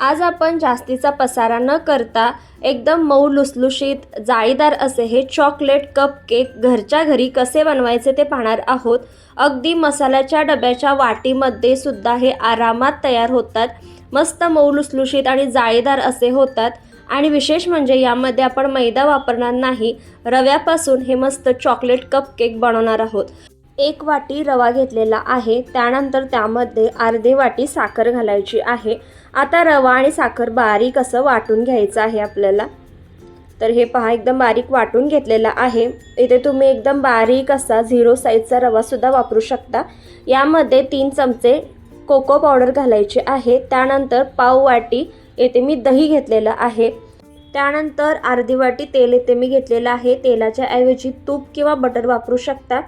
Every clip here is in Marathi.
आज आपण जास्तीचा पसारा न करता एकदम मऊ लुसलुशीत जाळीदार असे हे चॉकलेट कपकेक घरच्या घरी कसे बनवायचे ते पाहणार आहोत। अगदी मसाल्याच्या डब्याच्या वाटीमध्ये सुद्धा हे आरामात तयार होतात। मस्त मऊ लुसलुशीत आणि जाळीदार असे होतात आणि विशेष म्हणजे यामध्ये आपण मैदा वापरणार नाही, रव्यापासून हे मस्त चॉकलेट कपकेक बनवणार आहोत। 1 वाटी रवा घेतलेला आहे, त्यानंतर त्यामध्ये अर्धी वाटी साखर घालायची आहे। आता रवा आणि साखर बारीक असं वाटून घ्यायचं आहे आपल्याला। तर हे पहा एकदम बारीक वाटून घेतलेला आहे। इथे तुम्ही एकदम बारीक असा 0 साईजचा रवा सुद्धा वापरू शकता। यामध्ये 3 चमचे कोको पावडर घालायचे आहे। त्यानंतर पाव वाटी येथे मी दही घेतलेलं आहे। त्यानंतर अर्धी वाटी तेल येथे मी घेतलेलं आहे। तेलाच्या ऐवजी तूप किंवा बटर वापरू शकता।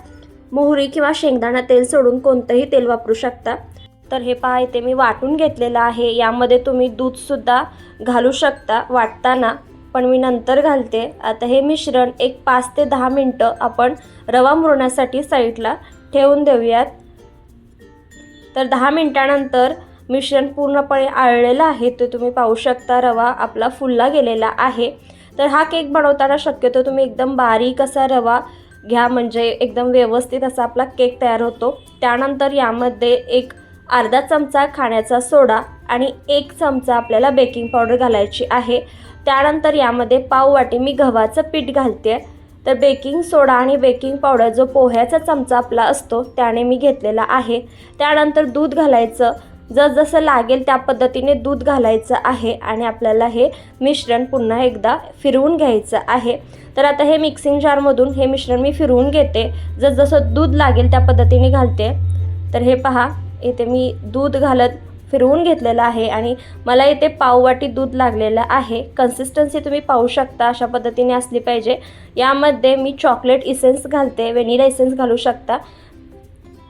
मोहरी किंवा शेंगदाणा तेल सोडून कोणतंही तेल वापरू शकता। तर हे पहा इथे मी वाटून घेतलेलं आहे। यामध्ये तुम्ही दूध सुद्धा घालू शकता वाटताना, पण मी नंतर घालते। आता हे मिश्रण एक 5 ते 10 मिनिटं आपण रवा मुरण्यासाठी साईडला ठेवून देऊयात। तर 10 मिनिटानंतर मिश्रण पूर्णपणे आळलेलं आहे, ते तुम्ही पाहू शकता रवा आपला फुलला गेलेला आहे। तर हा केक बनवताना शक्यतो तुम्ही एकदम बारीक असा रवा घ्या, म्हणजे एकदम व्यवस्थित असा आपला केक तयार होतो। त्यानंतर यामध्ये एक अर्धा चमचा खाण्याचा सोडा आणि 1 चमचा आपल्याला बेकिंग पावडर घालायची आहे। त्यानंतर यामध्ये पाव वाटी मी गव्हाचं पीठ घालते। तर बेकिंग सोडा आणि बेकिंग पावडर जो पोह्याचा चमचा आपला असतो त्याने मी घेतलेला आहे। त्यानंतर दूध घालायचं, जसं लागेल त्या पद्धतीने दूध घालायचं आहे आणि आपल्याला हे मिश्रण पुन्हा एकदा फिरवून घ्यायचं आहे। तर आता हे मिक्सिंग जारमधून हे मिश्रण मी फिरवून घेते, जसं दूध लागेल त्या पद्धतीने घालते। तर हे पहा इथे मी दूध घालत फिरवून घेतलेलं आहे आणि मला इथे पाव वाटी दूध लागलेलं आहे। कन्सिस्टन्सी तुम्ही पाहू शकता, अशा पद्धतीने असली पाहिजे। यामध्ये मी चॉकलेट इसेन्स घालते, व्हॅनिला इसेन्स घालू शकता।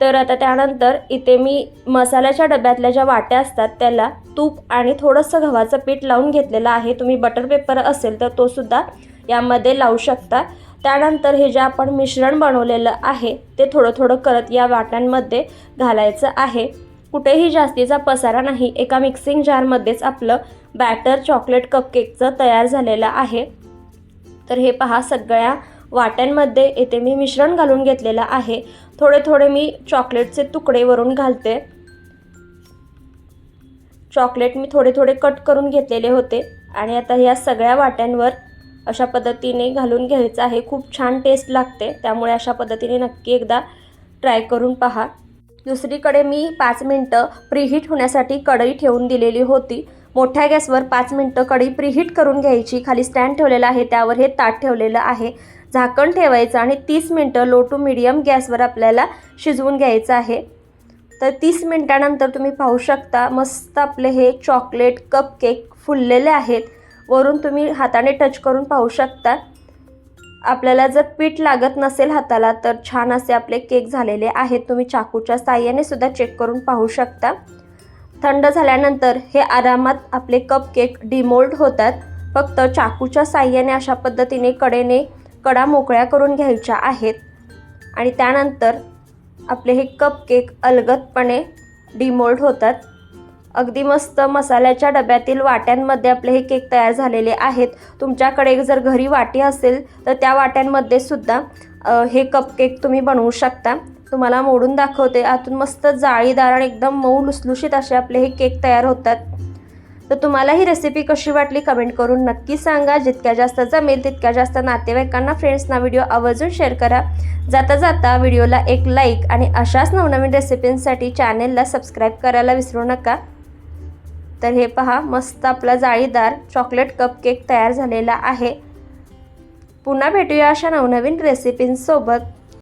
तर आता त्यानंतर इथे मी मसाल्याच्या डब्यातल्या ज्या वाट्या असतात त्याला तूप आणि थोडंसं गव्हाचं पीठ लावून घेतलेलं आहे। तुम्ही बटर पेपर असेल तर तो सुद्धा यामध्ये लावू शकता। त्यानंतर हे जे आपण मिश्रण बनवलेलं आहे ते थोडं थोडं करत या वाट्यांमध्ये घालायचं आहे। कुठेही जास्तीचा पसारा नाही, एका मिक्सिंग जारमध्येच आपलं बॅटर चॉकलेट कपकेकचं तयार झालेलं आहे। तर हे पहा सगळ्या वाट्यांमध्ये इथे मी मिश्रण घालून घेतलेलं आहे। थोडे थोडे मी चॉकलेटचे तुकडे वरून घालते। चॉकलेट मी थोडे थोडे कट करून घेतलेले होते आणि आता या सगळ्या वाट्यांवर अशा पद्धतीने घालून घ्यायचं आहे। खूप छान टेस्ट लागते, त्यामुळे अशा पद्धतीने नक्की एकदा ट्राय करून पहा। दुसरीकडे मी 5 मिनिटं प्रीहीट होण्यासाठी कढई ठेवून दिलेली होती। मोठ्या गॅसवर 5 मिनिटं कढई प्रीहीट करून घ्यायची। खाली स्टँड ठेवलेला आहे, त्यावर हे ताट ठेवलेलं आहे। झाकण ठेवायचं आणि 30 मिनिटं लो टू मीडियम गॅसवर आपल्याला शिजवून घ्यायचं आहे। तर 30 मिनिटानंतर तुम्ही पाहू शकता मस्त आपले हे चॉकलेट कपकेक फुललेले आहेत। वरून तुम्ही हाताने टच करून पाहू शकता। आपल्याला जर पीठ लागत नसेल हाताला तर छान असे आपले केक झालेले आहेत। तुम्ही चाकूच्या साहाय्याने सुद्धा चेक करून पाहू शकता। थंड झाल्यानंतर हे आरामात आपले कपकेक डिमोल्ड होतात। फक्त चाकूच्या साहाय्याने अशा पद्धतीने कडेने कडा मोकळ्या करून घ्यायच्या आहेत आणि त्यानंतर आपले हे कपकेक अलगदपणे डिमोल्ड होतात। अगदी मस्त मसाल्याच्या डब्यातील वाट्यांमध्ये आपले हे केक तयार झालेले आहेत। तुमच्याकडे जर घरी वाटी असेल तर त्या वाट्यांमध्ये सुद्धा हे कपकेक तुम्ही बनवू शकता। तुम्हाला मोडून दाखवते, आतून मस्त जाळीदार आणि एकदम मऊ लुसलुशीत असे आपले हे केक तयार होतात। तर तुम्हाला ही रेसिपी कशी वाटली कमेंट करून नक्की सांगा। जितक्या जास्त जमेल तितक्या जास्त नातेवाईकांना, फ्रेंड्सना व्हिडिओ आवर्जून शेअर करा। जाता जाता व्हिडिओला एक लाईक आणि अशाच नवनवीन रेसिपींसाठी चॅनेलला सबस्क्राईब करायला विसरू नका। तर हे पहा मस्त आपला जाळीदार चॉकलेट कपकेक तयार झालेला आहे। पुन्हा भेटूया अशा नवनवीन रेसिपींसोबत।